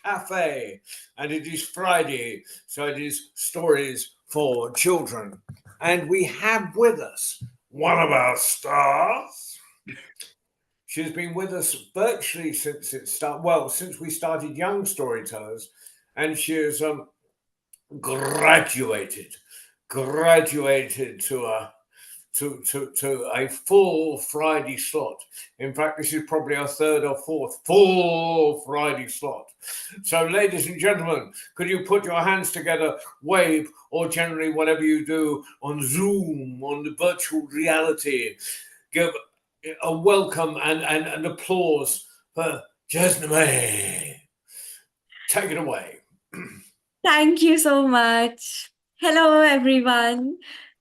cafe, and it is Friday, so it is stories for children. And we have with us one of our stars. She's been with us virtually since we started Young Storytellers, and she has graduated, graduated to a full Friday slot. In fact, this is probably our third or fourth full Friday slot. So, ladies and gentlemen, could you put your hands together, wave, or generally whatever you do on Zoom, on the virtual reality, give a welcome and applause for Jasnamah. Take it away. Thank you so much. Hello, everyone.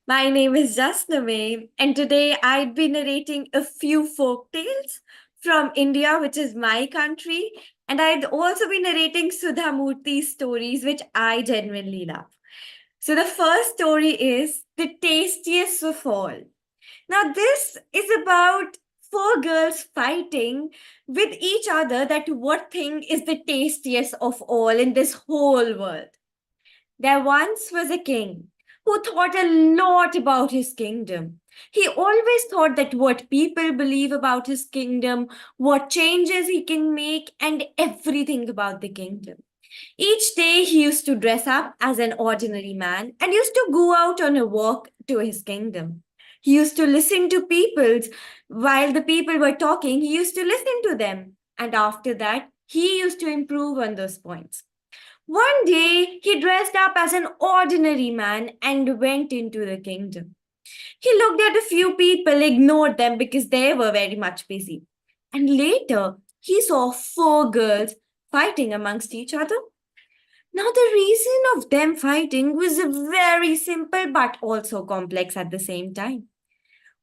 My name is Jasnamah, and today I'd be narrating a few folk tales from India, which is my country, and I'd also be narrating Sudha Murthy's stories, which I genuinely love. So, the first story is The Tastiest of All. Now, this is about four girls fighting with each other that what thing is the tastiest of all in this whole world. There once was a king who thought a lot about his kingdom. He always thought that what people believe about his kingdom, what changes he can make, and everything about the kingdom. Each day he used to dress up as an ordinary man and used to go out on a walk to his kingdom. He used to listen to people's while the people were talking, he used to listen to them. And after that, he used to improve on those points. One day, he dressed up as an ordinary man and went into the kingdom. He looked at a few people, ignored them because they were very much busy. And later, he saw four girls fighting amongst each other. Now, the reason of them fighting was very simple but also complex at the same time.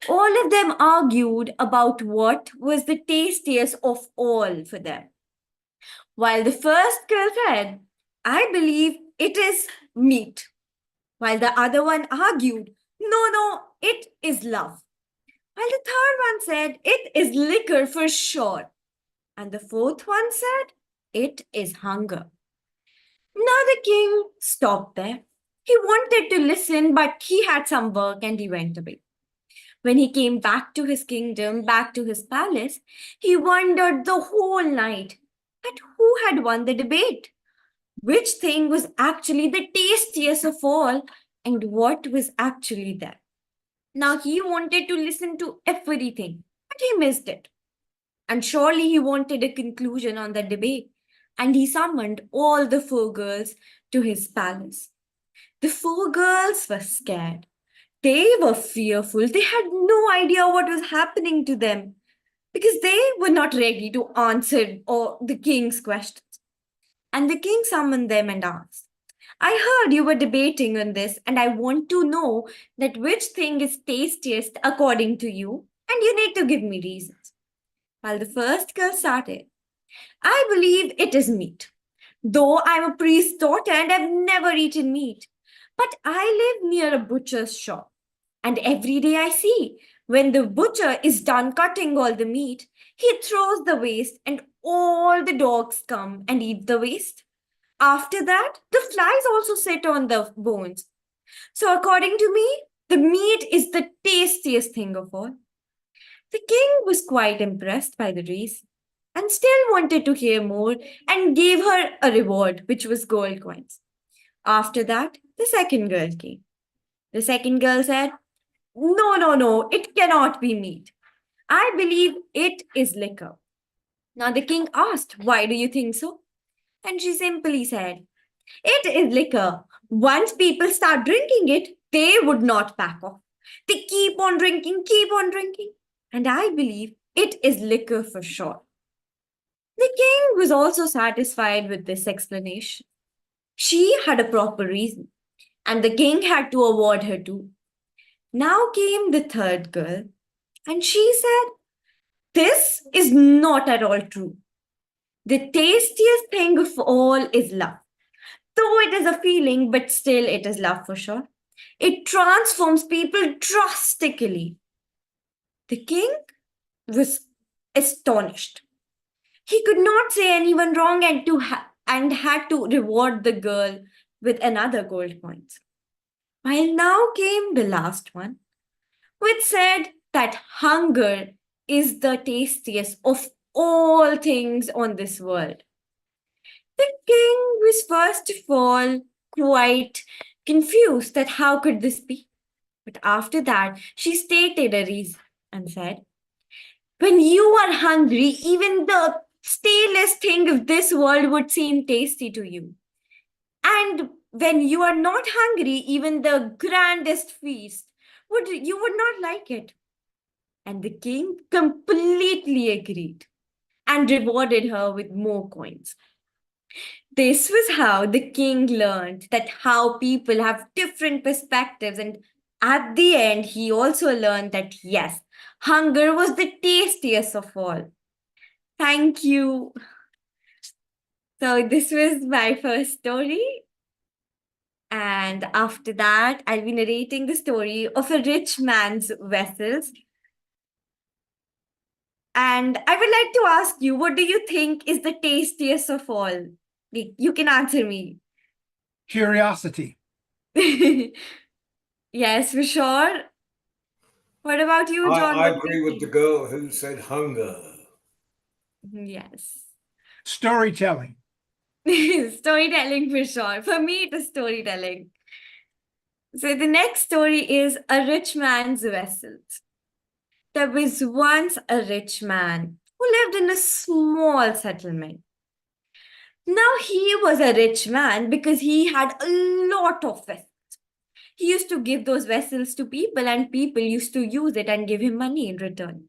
All of them argued about what was the tastiest of all for them. While the first girl said, I believe it is meat. While the other one argued, no, it is love. While the third one said, it is liquor for sure. And the fourth one said, it is hunger. Now the king stopped there. He wanted to listen, but he had some work and he went away. When he came back to his kingdom, back to his palace, he wondered the whole night at who had won the debate, which thing was actually the tastiest of all, and what was actually there. Now he wanted to listen to everything, but he missed it. And surely he wanted a conclusion on the debate, and he summoned all the four girls to his palace. The four girls were scared. They were fearful. They had no idea what was happening to them because they were not ready to answer or the king's questions. And the king summoned them and asked, I heard you were debating on this, and I want to know that which thing is tastiest according to you, and you need to give me reasons. While the first girl started, I believe it is meat. Though I'm a priest's daughter and I've never eaten meat. But I live near a butcher's shop. And every day I see when the butcher is done cutting all the meat, he throws the waste and all the dogs come and eat the waste. After that, the flies also sit on the bones. So, according to me, the meat is the tastiest thing of all. The king was quite impressed by the reason and still wanted to hear more and gave her a reward, which was gold coins. After that, the second girl came. The second girl said, no, it cannot be meat. I believe it is liquor. Now the king asked, why do you think so? And she simply said, it is liquor. Once people start drinking it, they would not back off. They keep on drinking, keep on drinking. And I believe it is liquor for sure. The king was also satisfied with this explanation. She had a proper reason, and the king had to award her too. Now came the third girl, and she said, this is not at all true. The tastiest thing of all is love. Though it is a feeling, but still it is love for sure. It transforms people drastically. The king was astonished. He could not say anyone wrong, and and had to reward the girl with another gold coin. While now came the last one, which said that hunger is the tastiest of all things on this world. The king was first of all quite confused that how could this be? But after that, she stated a reason and said, when you are hungry, even the stalest thing of this world would seem tasty to you. And when you are not hungry, even the grandest feast would not like it. And the king completely agreed and rewarded her with more coins. This was how the king learned that how people have different perspectives, and at the end he also learned that yes, hunger was the tastiest of all. Thank you. So this was my first story, and after that I'll be narrating the story of a rich man's vessels. And I would like to ask you, what do you think is the tastiest of all? You can answer me. Curiosity. Yes, for sure. What about you, John? I What do agree you with the think? girl who said hunger. Yes. Storytelling. Storytelling for sure. For me, it is storytelling. So the next story is A Rich Man's Vessels. There was once a rich man who lived in a small settlement. Now he was a rich man because he had a lot of vessels. He used to give those vessels to people, and people used to use it and give him money in return.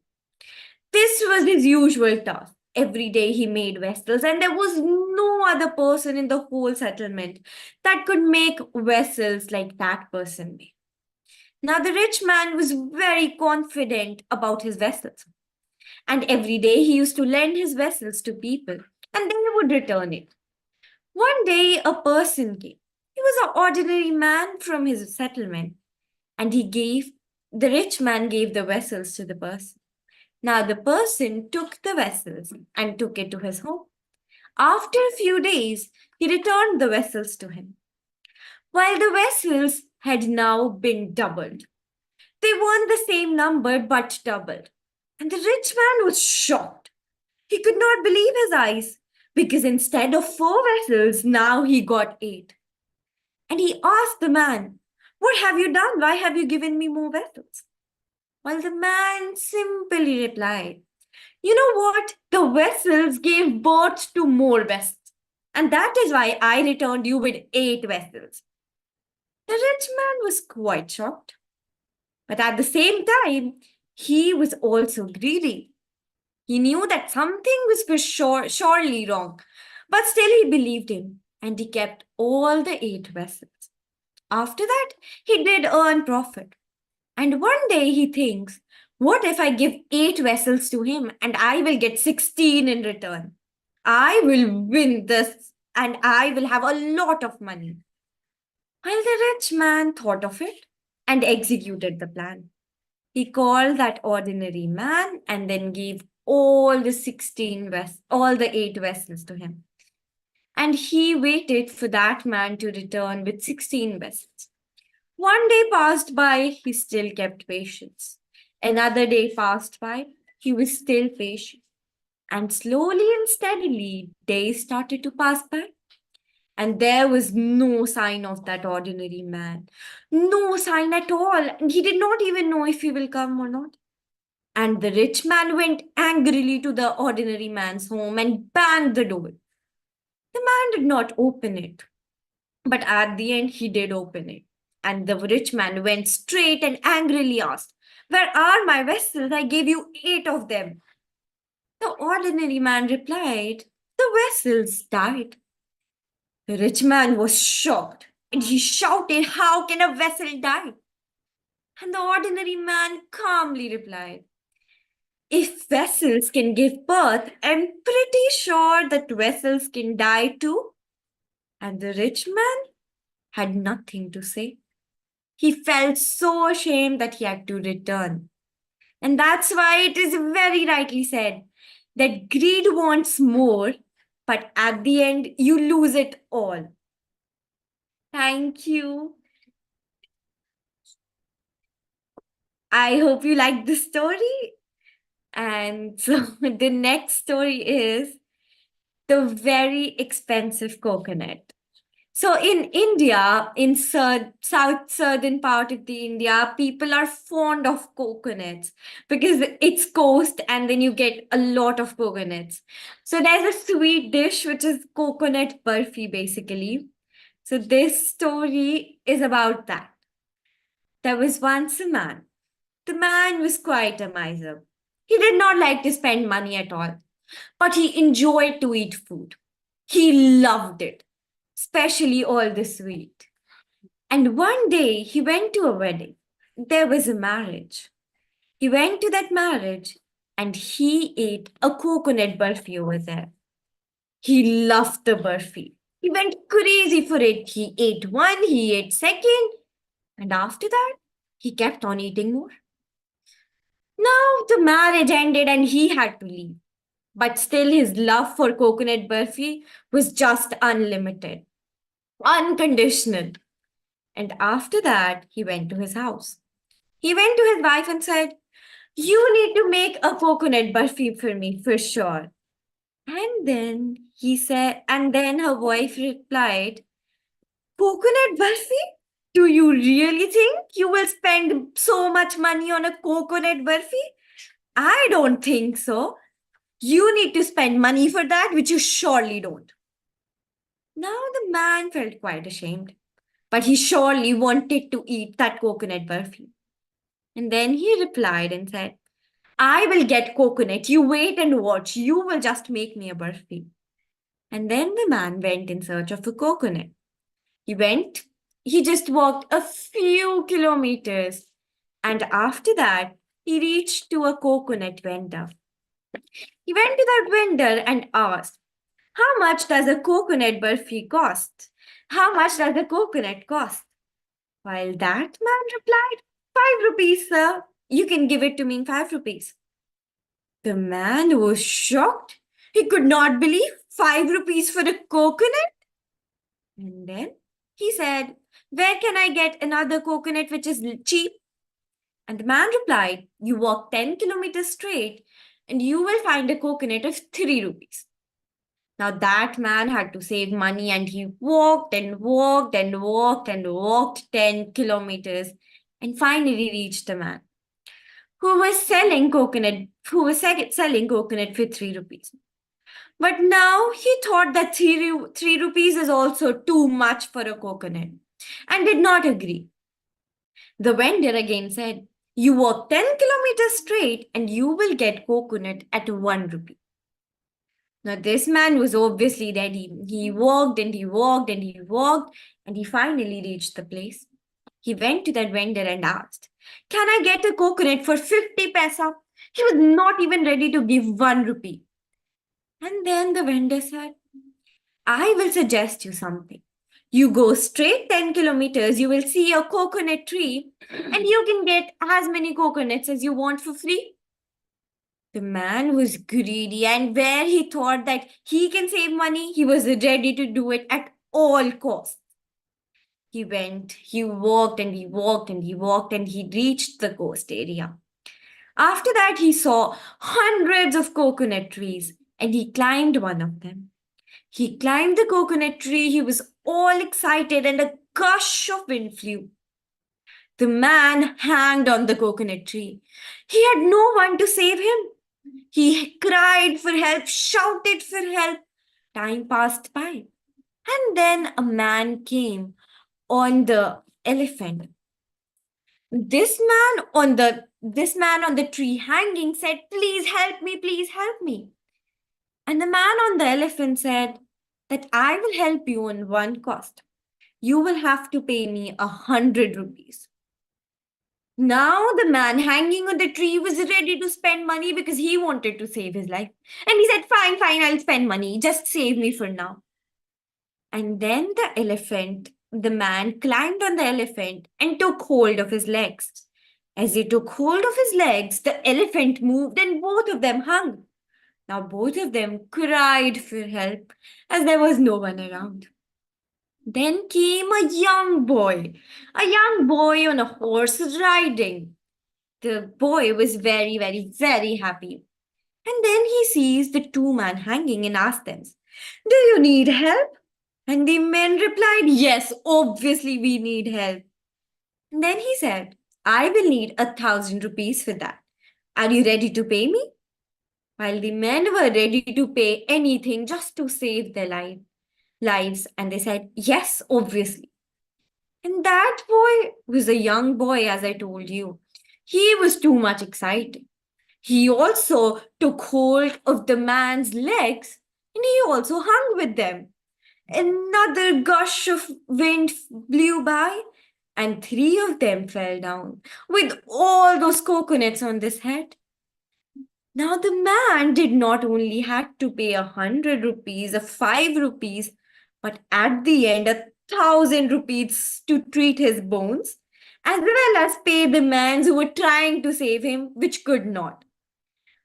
This was his usual task. Every day he made vessels, and there was no other person in the whole settlement that could make vessels like that person made. Now, the rich man was very confident about his vessels, and every day he used to lend his vessels to people, and they would return it. One day, a person came. He was an ordinary man from his settlement, and the rich man gave the vessels to the person. Now, the person took the vessels and took it to his home. After a few days, he returned the vessels to him. While the vessels had now been doubled, they weren't the same number but doubled. And the rich man was shocked. He could not believe his eyes because instead of 4 vessels, now he got 8. And he asked the man, what have you done? Why have you given me more vessels? Well, the man simply replied, you know what? The vessels gave birth to more vessels. And that is why I returned you with 8 vessels. The rich man was quite shocked. But at the same time, he was also greedy. He knew that something was for sure, surely wrong, but still he believed him, and he kept all the 8 vessels. After that, he did earn profit. And one day he thinks, what if I give 8 vessels to him and I will get 16 in return? I will win this and I will have a lot of money. Well, the rich man thought of it and executed the plan. He called that ordinary man and then gave all the 8 vessels to him. And he waited for that man to return with 16 vessels. One day passed by, he still kept patience. Another day passed by, he was still patient. And slowly and steadily, days started to pass by. And there was no sign of that ordinary man. No sign at all. And he did not even know if he will come or not. And the rich man went angrily to the ordinary man's home and banged the door. The man did not open it. But at the end, he did open it. And the rich man went straight and angrily asked, where are my vessels? I gave you 8 of them. The ordinary man replied, the vessels died. The rich man was shocked and he shouted, how can a vessel die? And the ordinary man calmly replied, if vessels can give birth, I'm pretty sure that vessels can die too. And the rich man had nothing to say. He felt so ashamed that he had to return. And that's why it is very rightly said that greed wants more, but at the end, you lose it all. Thank you. I hope you liked the story. And so the next story is the very expensive coconut. So in India, in southern part of the India, people are fond of coconuts because it's coast and then you get a lot of coconuts. So there's a sweet dish which is coconut burfi basically. So this story is about that. There was once a man. The man was quite a miser. He did not like to spend money at all, but he enjoyed to eat food. He loved it, especially all the sweet. And one day he went to a wedding. There was a marriage. He went to that marriage and he ate a coconut burfi over there. He loved the burfi. He went crazy for it. He ate one, he ate second, and after that, he kept on eating more. Now the marriage ended and he had to leave. But still, his love for coconut burfi was just unlimited, unconditional. And after that, he went to his house. He went to his wife and said, "You need to make a coconut burfi for me for sure." And then her wife replied, "Coconut burfi? Do you really think you will spend so much money on a coconut burfi? I don't think so. You need to spend money for that, which you surely don't." Now the man felt quite ashamed, but he surely wanted to eat that coconut burfi. And then he replied and said, "I will get coconut. You wait and watch. You will just make me a burfi." And then the man went in search of a coconut. He just walked a few kilometers. And after that, he reached to a coconut vendor. He went to that vendor and asked, "How much does a coconut burfi cost? How much does a coconut cost?" While that man replied, "₹5, sir. You can give it to me in ₹5." The man was shocked. He could not believe ₹5 for a coconut. And then he said, "Where can I get another coconut which is cheap?" And the man replied, "You walk 10 kilometers straight and you will find a coconut of ₹3." Now that man had to save money and he walked and walked and walked and walked 10 kilometers and finally reached the man who was selling coconut for ₹3. But now he thought that three rupees is also too much for a coconut and did not agree. The vendor again said, "You walk 10 kilometers straight and you will get coconut at ₹1." Now, this man was obviously ready. He walked and he walked and he walked and he finally reached the place. He went to that vendor and asked, "Can I get a coconut for 50 paisa?" He was not even ready to give ₹1. And then the vendor said, "I will suggest you something. You go straight 10 kilometers, you will see a coconut tree, and you can get as many coconuts as you want for free." The man was greedy, and where he thought that he can save money, he was ready to do it at all costs. He went, he walked and he walked and he walked and he reached the coast area. After that, he saw hundreds of coconut trees and he climbed one of them. He climbed the coconut tree, he was all excited, and a gush of wind flew. The man hanged on the coconut tree. He had no one to save him. He cried for help, shouted for help. Time passed by. And then a man came on the elephant. This man on the tree hanging said, "Please help me, please help me." And the man on the elephant said that, "I will help you on one cost. You will have to pay me ₹100." Now the man hanging on the tree was ready to spend money because he wanted to save his life. And he said, "Fine, fine, I'll spend money. Just save me for now." And then the man climbed on the elephant and took hold of his legs. As he took hold of his legs, the elephant moved and both of them hung. Now both of them cried for help as there was no one around. Then came a young boy on a horse riding. The boy was very, very, very happy. And then he sees the two men hanging and asks them, "Do you need help?" And the men replied, "Yes, obviously we need help." And then he said, "I will need 1,000 rupees for that. Are you ready to pay me?" While the men were ready to pay anything just to save their lives, and they said, "Yes, obviously." And that boy was a young boy, as I told you. He was too much excited. He also took hold of the man's legs and he also hung with them. Another gush of wind blew by, and three of them fell down with all those coconuts on his head. Now the man did not only had to pay 100 rupees or 5 rupees, but at the end 1,000 rupees to treat his bones, as well as pay the men who were trying to save him, which could not.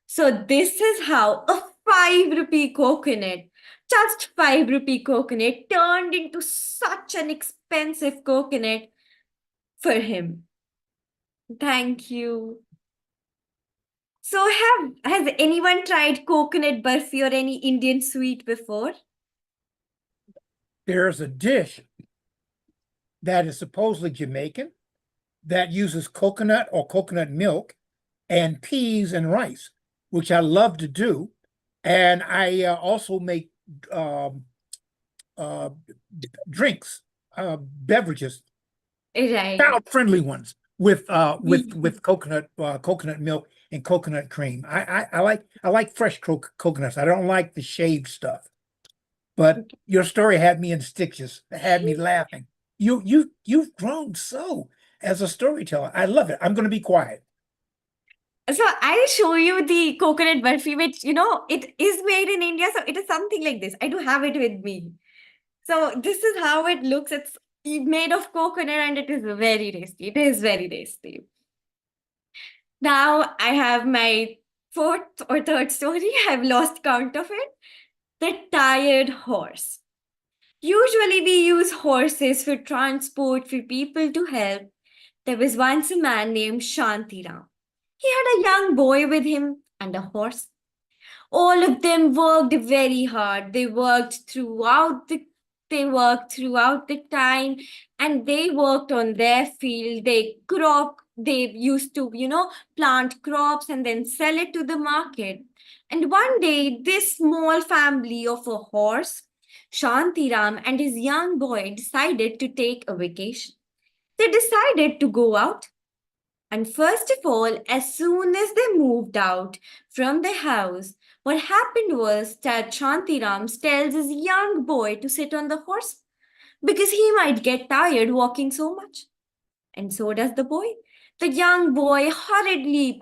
So this is how a 5 rupee coconut, just 5 rupee coconut, turned into such an expensive coconut for him. Thank you. So has anyone tried coconut burfi or any Indian sweet before? There's a dish that is supposedly Jamaican that uses coconut or coconut milk and peas and rice, which I love to do. And I also make uh, drinks, beverages, Right. child-friendly ones with coconut milk and coconut cream. I like fresh coconuts. I don't like the shaved stuff. But your story had me in stitches, had me laughing. You've grown so as a storyteller. I love it. I'm going to be quiet. So I'll show you the coconut burfi, which, it is made in India. So it is something like this. I do have it with me. So this is how it looks. It's made of coconut and it is very tasty. It is very tasty. Now I have my fourth or third story. I've lost count of it. The tired horse. Usually we use horses for transport for people to help. There was once a man named Shantiram. He had a young boy with him and a horse. All of them worked very hard. They worked throughout the time, and they worked on their field. They used to, plant crops and then sell it to the market. And one day, this small family of a horse, Shantiram and his young boy, decided to take a vacation. They decided to go out. And first of all, as soon as they moved out from the house, what happened was that Shantiram tells his young boy to sit on the horse because he might get tired walking so much. And so does the boy. The young boy hurriedly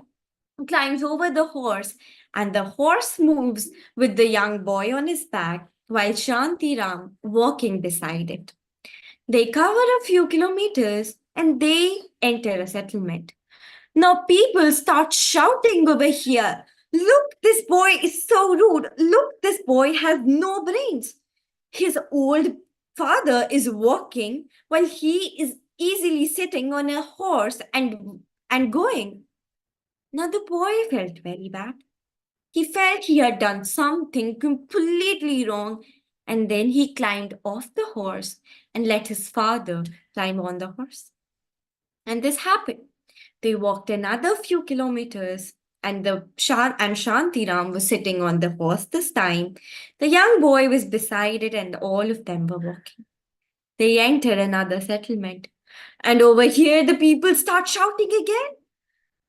climbs over the horse, and the horse moves with the young boy on his back while Shantiram walking beside it. They cover a few kilometers and they enter a settlement. Now people start shouting over here. "Look, this boy is so rude. Look, this boy has no brains. His old father is walking while he is easily sitting on a horse and going." Now the boy felt very bad. He felt he had done something completely wrong, and then he climbed off the horse and let his father climb on the horse. And this happened. They walked another few kilometers, and Shantiram was sitting on the horse this time. The young boy was beside it, and all of them were walking. They entered another settlement, and over here the people start shouting again.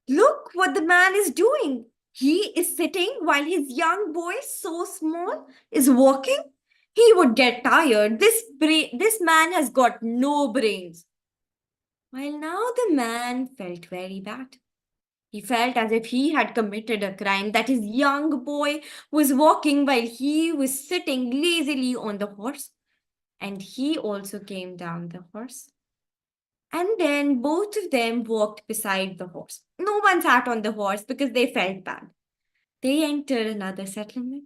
"Look what the man is doing. He is sitting while his young boy, so small, is walking. He would get tired. This man has got no brains." While now the man felt very bad. He felt as if he had committed a crime, that his young boy was walking while he was sitting lazily on the horse. And he also came down the horse. And then both of them walked beside the horse. No one sat on the horse because they felt bad. They entered another settlement.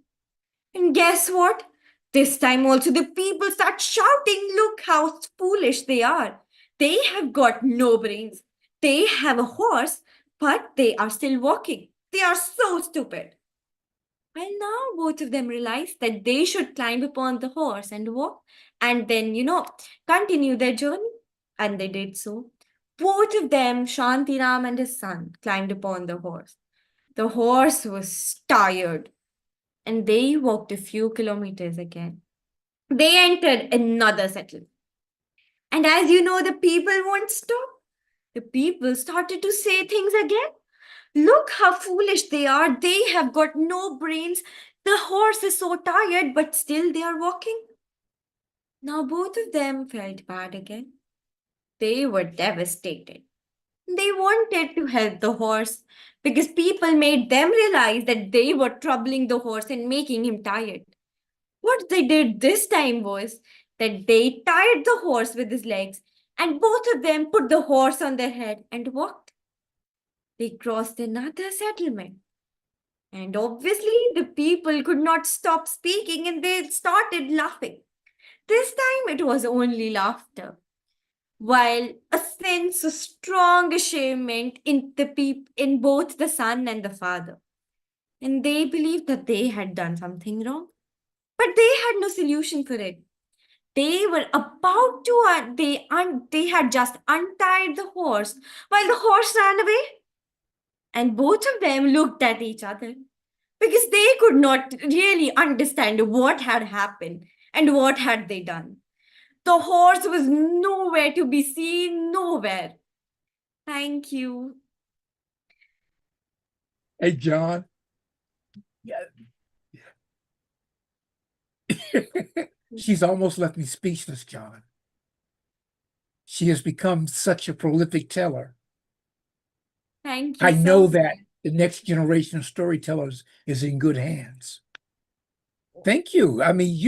And guess what? This time also the people start shouting, look how foolish they are. They have got no brains. They have a horse, but they are still walking. They are so stupid. Well, now both of them realized that they should climb upon the horse and walk and then, continue their journey. And they did so. Both of them, Shantiram and his son, climbed upon the horse. The horse was tired and they walked a few kilometers again. They entered another settlement. And as you know, the people won't stop. The people started to say things again. Look how foolish they are. They have got no brains. The horse is so tired, but still they are walking. Now both of them felt bad again. They were devastated. They wanted to help the horse because people made them realize that they were troubling the horse and making him tired. What they did this time was that they tied the horse with his legs and both of them put the horse on their head and walked. They crossed another settlement. And obviously, the people could not stop speaking and they started laughing. This time it was only laughter, while a sense of strong ashamed in both the son and the father. And they believed that they had done something wrong, but they had no solution for it. They were about to, they had just untied the horse while the horse ran away. And both of them looked at each other because they could not really understand what had happened and what had they done. The horse was nowhere to be seen, nowhere. Thank you. Hey, John. Yeah. She's almost left me speechless, John. She has become such a prolific teller. Thank you I so know much. that the next generation of storytellers is in good hands. Thank you. I mean,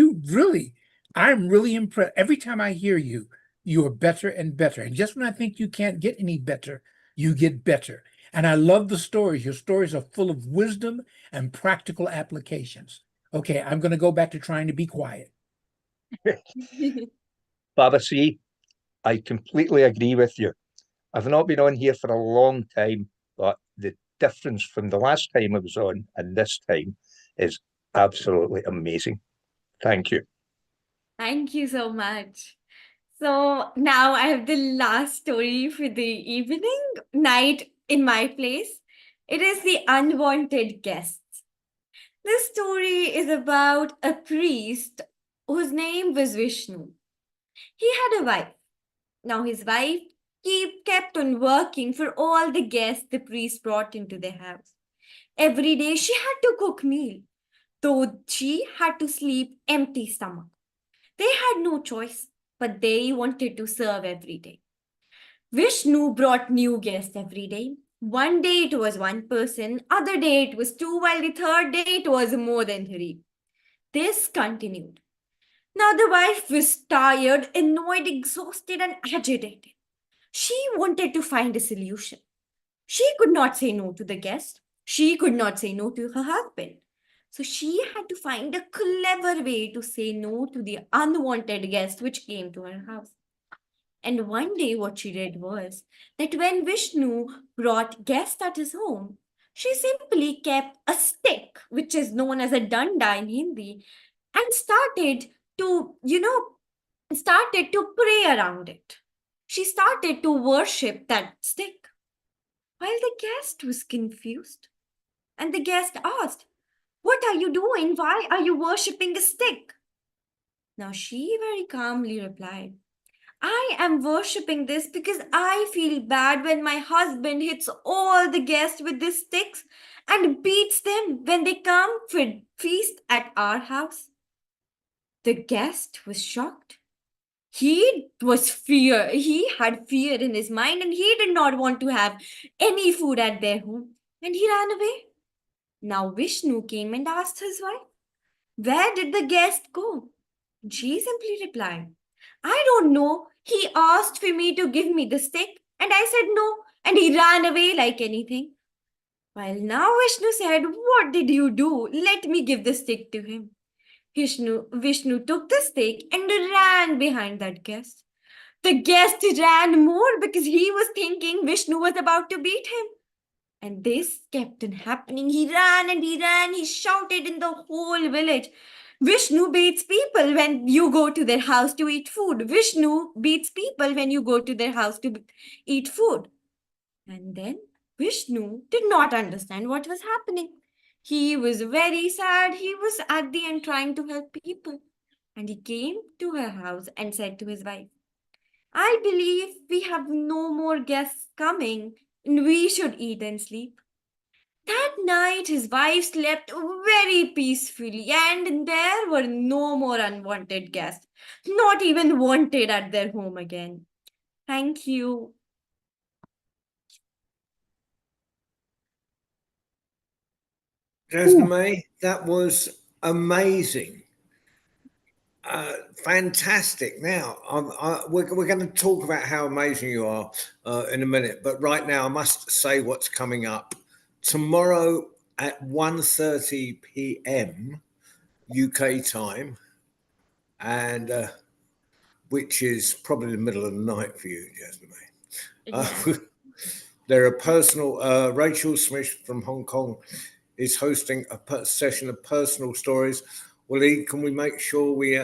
I'm really impressed. Every time I hear you, you are better and better. And just when I think you can't get any better, you get better. And I love the stories. Your stories are full of wisdom and practical applications. Okay, I'm going to go back to trying to be quiet. Baba C, I completely agree with you. I've not been on here for a long time, but the difference from the last time I was on and this time is absolutely amazing. Thank you. Thank you so much. So now I have the last story for the evening, night in my place. It is the unwanted guests. This story is about a priest whose name was Vishnu. He had a wife. Now his wife kept on working for all the guests the priest brought into their house. Every day she had to cook meal, though she had to sleep empty stomach. They had no choice, but they wanted to serve every day. Vishnu brought new guests every day. One day it was one person, other day it was two, while the third day it was more than three. This continued. Now the wife was tired, annoyed, exhausted, and agitated. She wanted to find a solution. She could not say no to the guest. She could not say no to her husband. So she had to find a clever way to say no to the unwanted guest which came to her house. And one day, what she did was that when Vishnu brought guests at his home, she simply kept a stick, which is known as a danda in Hindi, and started to pray around it. She started to worship that stick. While the guest was confused, and the guest asked, "What are you doing? Why are you worshipping a stick?" Now she very calmly replied, "I am worshipping this because I feel bad when my husband hits all the guests with these sticks and beats them when they come for feast at our house." The guest was shocked. He had fear in his mind and he did not want to have any food at their home and he ran away. Now Vishnu came and asked his wife, "Where did the guest go?" She simply replied, "I don't know. He asked for me to give me the stick and I said no and he ran away like anything." Well, now Vishnu said, "What did you do? Let me give the stick to him." Vishnu took the stick and ran behind that guest. The guest ran more because he was thinking Vishnu was about to beat him. And this kept on happening. He ran and he ran. He shouted in the whole village. Vishnu beats people when you go to their house to eat food. Vishnu beats people when you go to their house to eat food. And then Vishnu did not understand what was happening. He was very sad. He was at the end trying to help people. And he came to her house and said to his wife, "I believe we have no more guests coming and we should eat and sleep." That night, his wife slept very peacefully, and there were no more unwanted guests, not even wanted at their home again. Thank you. Jasnamah, that was amazing. Fantastic. Now, we're going to talk about how amazing you are in a minute, but right now I must say what's coming up. Tomorrow at 1:30 p.m. UK time, and which is probably the middle of the night for you, Jasnamah. There are personal, Rachel Smith from Hong Kong is hosting a session of personal stories. Well, can we make sure we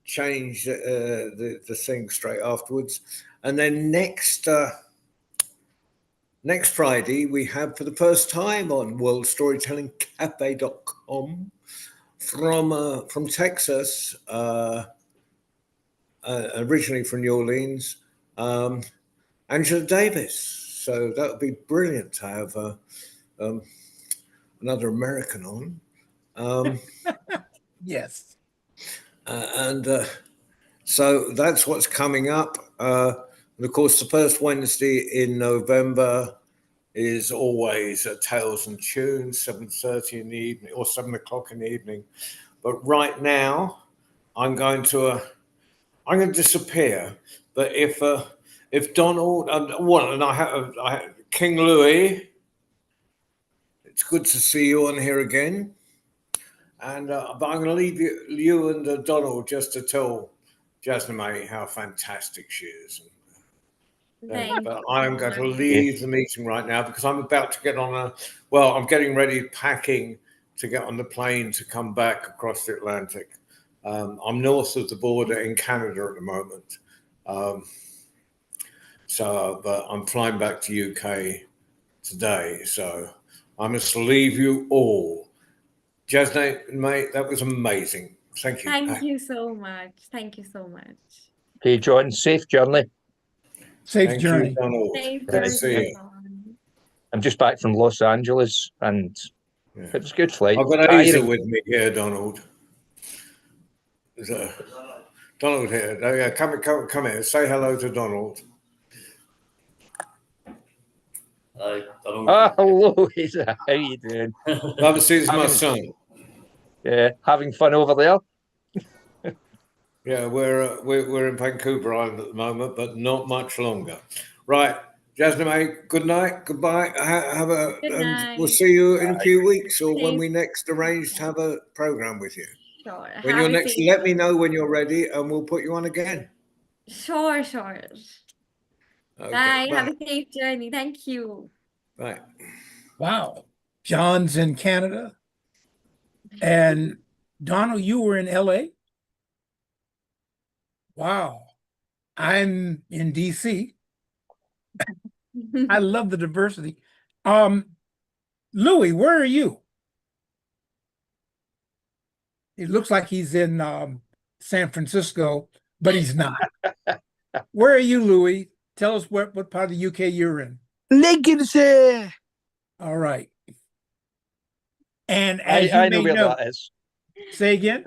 change the thing straight afterwards? And then next Friday, we have for the first time on worldstorytellingcafe.com from Texas, originally from New Orleans, Angela Davis. So that would be brilliant to have another American on. Yes. So that's what's coming up. And of course, the first Wednesday in November is always Tales and Tunes, 7:30 in the evening or 7 o'clock in the evening. But right now, I'm going to disappear. But if Donald and I have King Louis, it's good to see you on here again. And but I'm going to leave you and Donald just to tell Jasnamah how fantastic she is. But I'm going to leave the meeting right now because I'm about to get on I'm getting ready packing to get on the plane to come back across the Atlantic. I'm north of the border in Canada at the moment. But I'm flying back to UK today. So I must leave you all. Jasnamah, mate, that was amazing. Thank you. Thank you so much. Thank you so much. Hey, John, safe journey. Safe Thank journey. you, Donald. Safe Good to see journey, you. everyone. I'm just back from Los Angeles, and it was a good flight. I've got Asa with me here, Donald. Donald here. Oh, yeah, come here. Say hello to Donald. Hi, Donald. Hello, Isa. How you doing? Love to my son. Yeah, having fun over there? Yeah, we're in Vancouver Island at the moment, but not much longer. Right, Jasnamah, good night, goodbye. Good And we'll night. see you in a few weeks, or when Safe. we next arrange to have a program with you. Sure. When Have you're a next, safe let me journey. know when you're ready, and we'll put you on again. Sure. Okay, Bye. bye. Have a safe journey. Thank you. Bye. Wow. John's in Canada. And Donald, you were in LA? Wow. I'm in DC. I love the diversity. Louis, where are you? It looks like he's in San Francisco, but he's not. Where are you, Louis? Tell us what part of the UK you're in. Lincolnshire. All right. And as I you know may where know, that is. say again?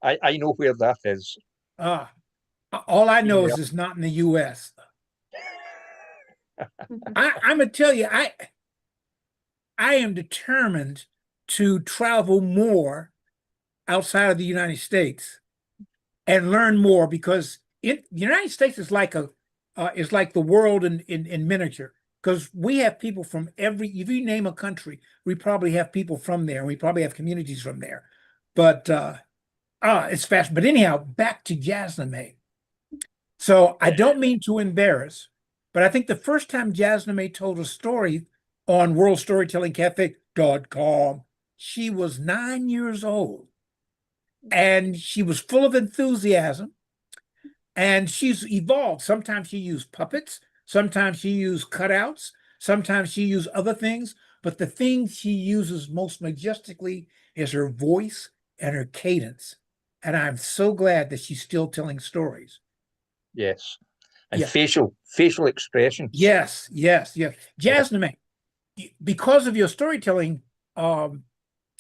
I know where that is. All I know is it's not in the US. I'm gonna tell you, I am determined to travel more outside of the United States and learn more, because the United States is like the world in miniature, because we have people from if you name a country, we probably have people from there, and we probably have communities from there. But it's fast. But anyhow, back to Jasnamah. So I don't mean to embarrass, but I think the first time Jasnamah told a story on worldstorytellingcafe.com, she was 9 years old, and she was full of enthusiasm, and she's evolved. Sometimes she used puppets, sometimes she used cutouts, sometimes she used other things, but the thing she uses most majestically is her voice and her cadence. And I'm so glad that she's still telling stories. Yes. And Yeah. facial expressions. Yes. Jasnamah, because of your storytelling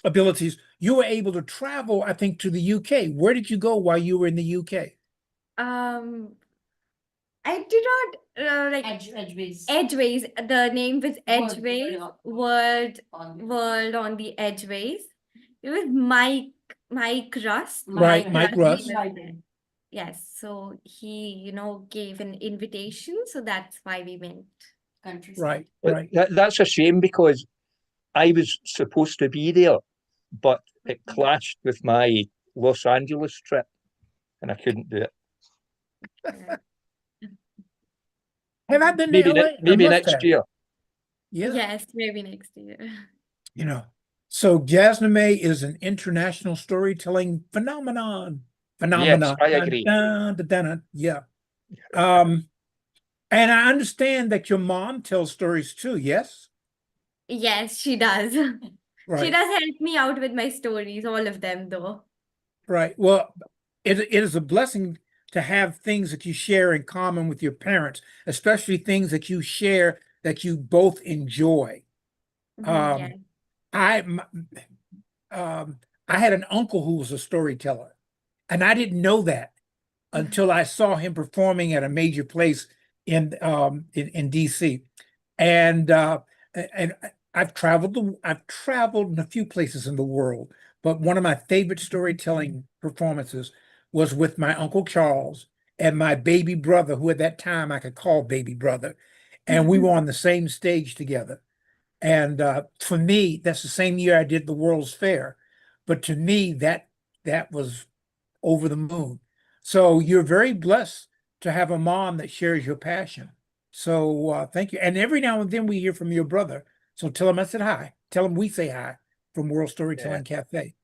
abilities, you were able to travel, I think, to the UK. Where did you go while you were in the UK? I did not like Edgeways. Edgeways. The name was World, Edgeways. world. World on the Edgeways. It was Mike Rust. Right, Mike Rust. was there. Yes, so he, gave an invitation, so that's why we went. Countries. Right. But that's a shame, because I was supposed to be there, but it clashed with my Los Angeles trip, and I couldn't do it. Yeah. Have I been Maybe to LA? maybe next year. Yeah. Yes, maybe next year. So Jasnamah is an international storytelling phenomenon. Yes, I agree. Yeah. And I understand that your mom tells stories too, yes? Yes, she does. She Right. does help me out with my stories, all of them though. Right. Well, it is a blessing to have things that you share in common with your parents, especially things that you share that you both enjoy. Yeah. I had an uncle who was a storyteller, and I didn't know that until I saw him performing at a major place in DC. And I've traveled in a few places in the world, but one of my favorite storytelling performances was with my Uncle Charles and my baby brother, who at that time I could call baby brother, and we were on the same stage together. And for me, that's the same year I did the World's Fair. But to me, that was over the moon. So you're very blessed to have a mom that shares your passion. So thank you. And every now and then we hear from your brother. So tell him I said hi. Tell him we say hi from World Storytelling Cafe.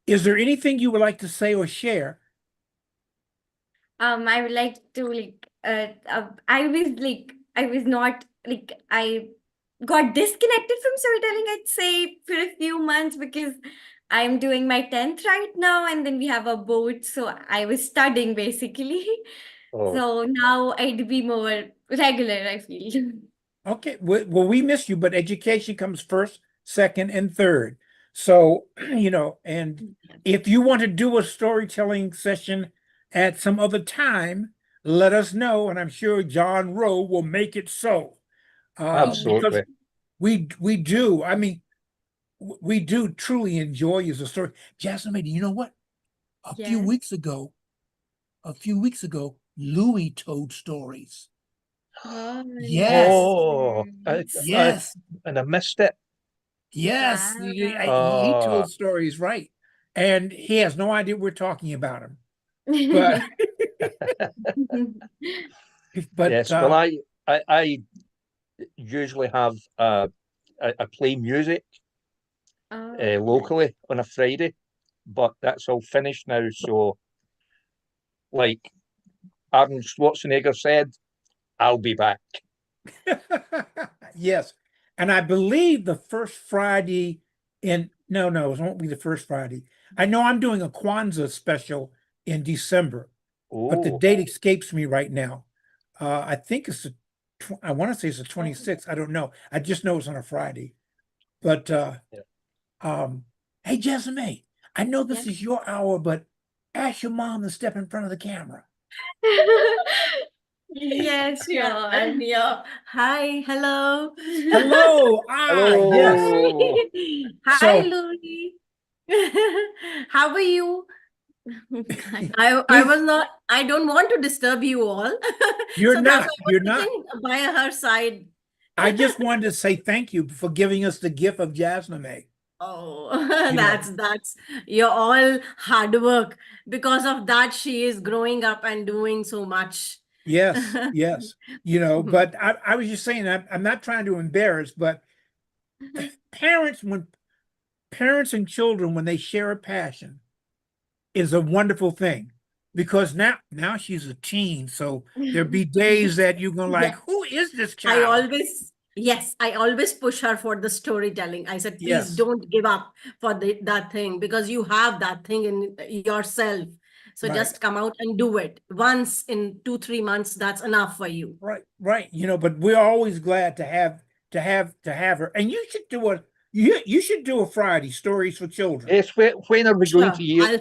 Is there anything you would like to say or share? I would like to I got disconnected from storytelling, I'd say, for a few months because I'm doing my 10th right now, and then we have a board, so I was studying basically. Oh, So now I'd be more regular, I feel. Okay, well, we miss you, but education comes first, second, and third. So, and if you want to do a storytelling session at some other time, let us know, and I'm sure John Rowe will make it so. absolutely. Because we do. I mean, we do truly enjoy you as a story. Jasmine, you know what? A few Yes. weeks ago, Louis told stories. Oh, Yes. Oh, Yes. and I missed it. Yes, Wow. he Oh, told stories, right? And he has no idea we're talking about him. But yes. Well, I usually have I play music Oh, locally on a Friday, but that's all finished now. So, like Arnold Schwarzenegger said, I'll be back. yes. And I believe the first Friday no, it won't be the first Friday. I know I'm doing a Kwanzaa special in December, but the Oh, date escapes me right now. I think I want to say it's the 26th. I don't know. I just know it's on a Friday. But hey, Jasmine, I know this is your hour, but ask your mom to step in front of the camera. yes, Yeah, sure. I'm here. Hi, hello. Hello. Yes. hello. Hi, So- Louie. How are you? I He's- was not. I don't want to disturb you all. You're so not. that's why I You're was not. sitting by her side. I just wanted to say thank you for giving us the gift of Jasnamah. Oh, You know. that's your all hard work. Because of that, she is growing up and doing so much. Yes, yes. You know, but I was just saying, I'm not trying to embarrass, but parents, when parents and children, when they share a passion, is a wonderful thing. Because now she's a teen, so there'll be days that you're gonna like, Yes. who is this I child? always push her for the storytelling. I said, please Yes. don't give up for that thing because you have that thing in yourself. So Right. just come out and do it once in 2-3 months. That's enough for you. Right. You know, but we're always glad to have her. And you should do you should do a Friday stories for children. Yes, when are we going to hear?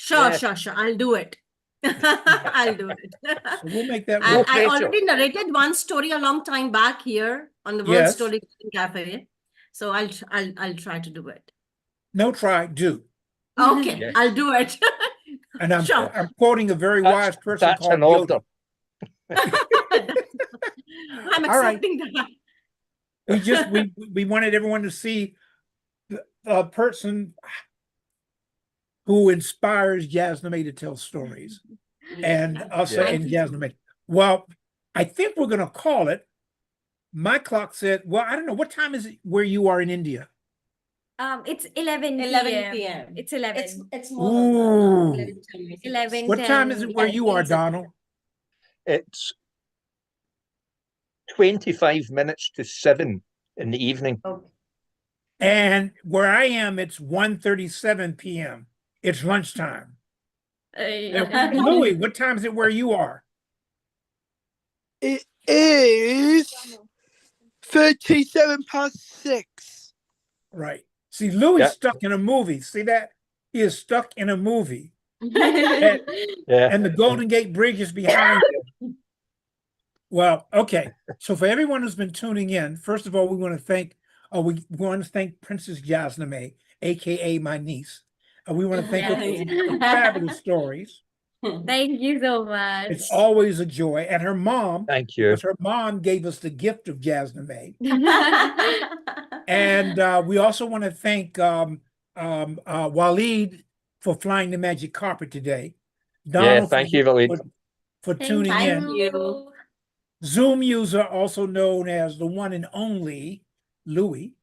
Sure, Yeah. sure. I'll do it. I'll do it. So we'll make that And work. I pressure. already narrated one story a long time back here on the World Yes. Story Cafe. So I'll try to do it. No, try, do. Okay, Yes. I'll do it. And I'm Sure. I'm quoting a very wise person That's called an order. Yoda. I'm All right. accepting that. We wanted everyone to see the person who inspires Jasnamah to tell stories, and us Yeah. and Jasnamah. Well, I think we're going to call it. My clock said, well, I don't know, what time is it where you are in India? It's 11 11 p.m. p.m. It's 11. It's Ooh. 11. What time is it where you are, Donald? It's 25 minutes to 7 in the evening. And where I am, it's 1:37 p.m. It's lunchtime. Louis, what time is it where you are? It is 37 past 6. Right. See, Louis Yeah. stuck in a movie. See that? He is stuck in a movie. Yeah. And the Golden Gate Bridge is behind him. Well, okay. So for everyone who's been tuning in, first of all, we want to thank Princess Jasnamah, aka my niece. We want to thank her for some fabulous stories. Thank you so much. It's always a joy. And her mom, Thank you. because her mom gave us the gift of Jasnamah. And we also want to thank Waleed for flying the magic carpet today. Donald, thank you, Waleed. for tuning Thank in. you. Zoom user, also known as the one and only Louis.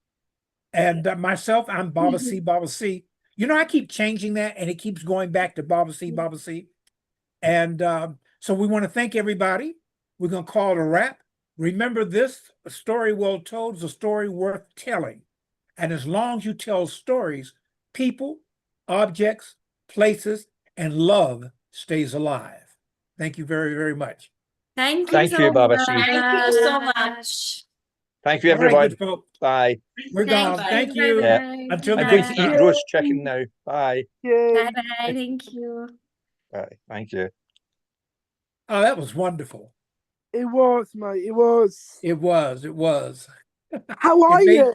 And myself, I'm Baba C, Baba C. You know, I keep changing that and it keeps going back to Baba C, Baba C. And so we want to thank everybody. We're going to call it a wrap. Remember this, a story well told is a story worth telling. And as long as you tell stories, people, objects, places, and love stays alive. Thank you very, very much. Thank you Thank so you, Baba much. C. Thank you so much. Thank you, All right, everyone. good folks. Bye. We're gone. Thank you. Yeah. Until the I'm going next to eat time. roast chicken now. Bye. Bye bye. Thank you. Bye. Thank you. Oh, that was wonderful. It was, mate. It was. It was. It was. How are It made- you?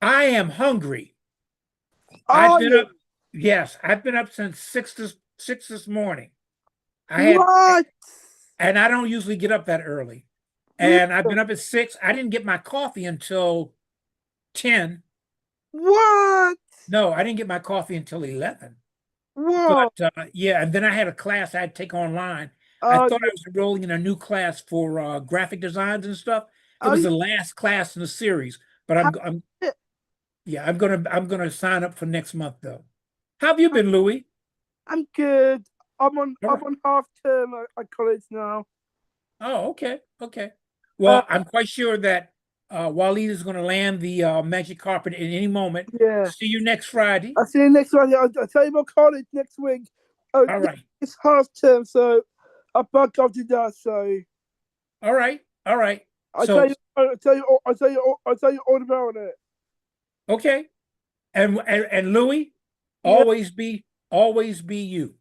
I am hungry. Are I've been you? up. Yes, I've been up since six this morning. And What? I don't usually get up that early. And I've been up at 6. I didn't get my coffee until 10. What? No, I didn't get my coffee until 11. What? But yeah, and then I had a class I had to take online. I thought I was enrolling in a new class for graphic designs and stuff. It was the last class in the series, but I'm gonna sign up for next month though. How have you been, Louis? I'm good. I'm on All right. half term at college now. Oh, okay, okay. Well, I'm quite sure that Waleed is going to land the magic carpet at any moment. Yeah. See you next Friday. I'll see you next Friday. I'll tell you about college next week. Oh, All right, it's half term, so I'll back off to that. So all right, all right. I'll So tell you all about it. okay, and Louis, always be you.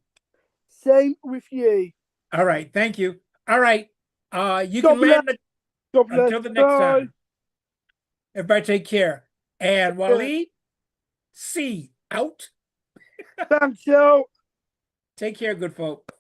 Same with you. All right, thank you. All right, you God can land God bless. until the next Bye. time. Everybody take care. And Waleed, see out. Thanks, Joe. Take care, good folk.